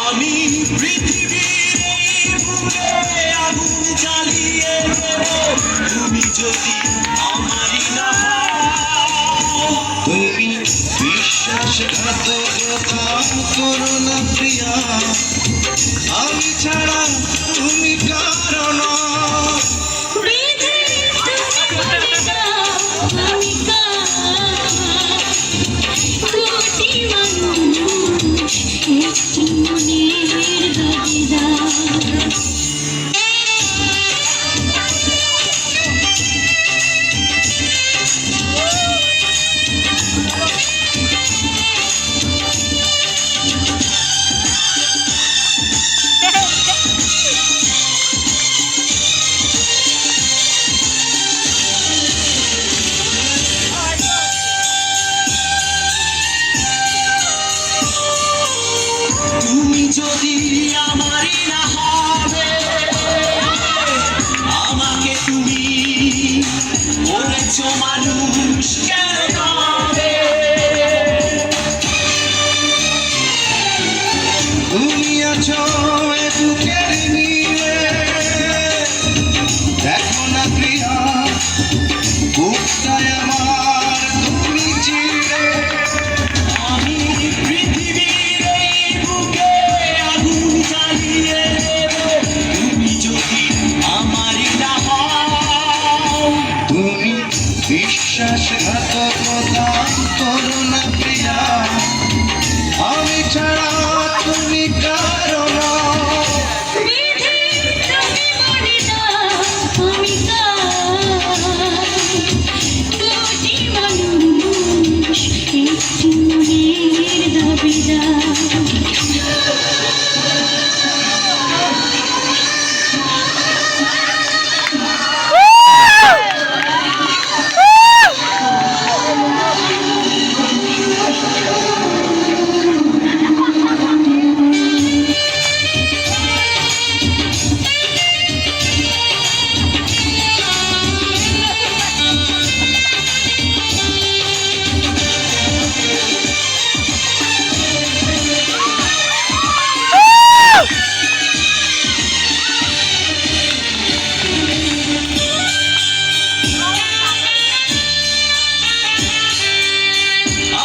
আমি পৃথিবীর বুকে আগুন জ্বালিয়ে দেব তুমি যদি আমারই না হও। তুমি বিশ্বাসঘাতকতা করো না প্রিয়া, আমি ছাড়া তুমি কারণ। তুমি যদি আমারই না হবে, আমাকে তুমি বলেছ মানুষ কেন হবে। তুমি আছো বুকের নিয়ে, দেখো না প্রিয়া বুকটায় আমার তুমি চিরে। আমি পৃথিবীর এই বুকে আগুন জ্বালিয়ে দেব তুমি যদি আমারই না হও। তুমি বিশ্বাসঘাতকতা করো না প্রিয়া, আমি ছাড়া তুমি কারণ।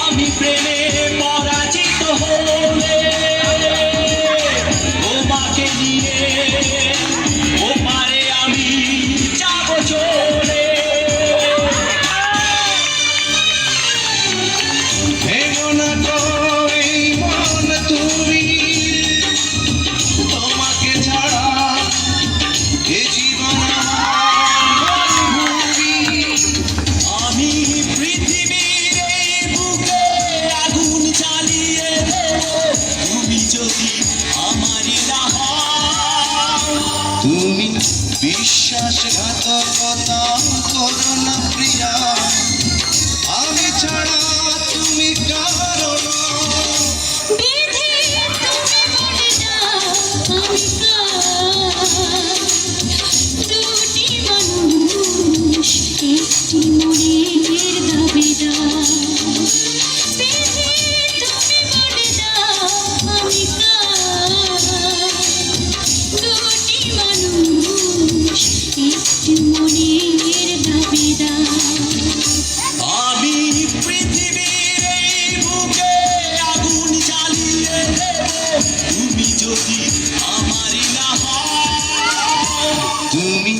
আমি প্রেমে পরাজিত হলে তোমাকে নিয়ে ওপারে আমি যাব চলে। ভেঙো না তো এই মন তুমি, তোমাকে ছাড়া এ জীবন আমার মরুভূমি। আমি পৃথিবীর এই বুকে আগুন জ্বালিয়ে দেব তুমি যদি আমারই না হও। তুমি বিশ্বাসঘাতকতা করো না প্রিয়া, আমি ছাড়া তুমি কারণ। আমি পৃথিবীর এই বুকে আগুন জ্বালিয়ে দেব তুমি যদি আমারই না হও। তুমি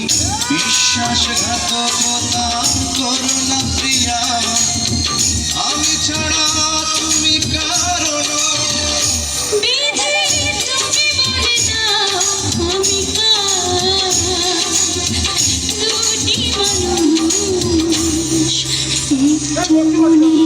বিশ্বাসঘাতকতা করো না প্রিয়া, আমি ছাড়া তুমি কারণ। মনে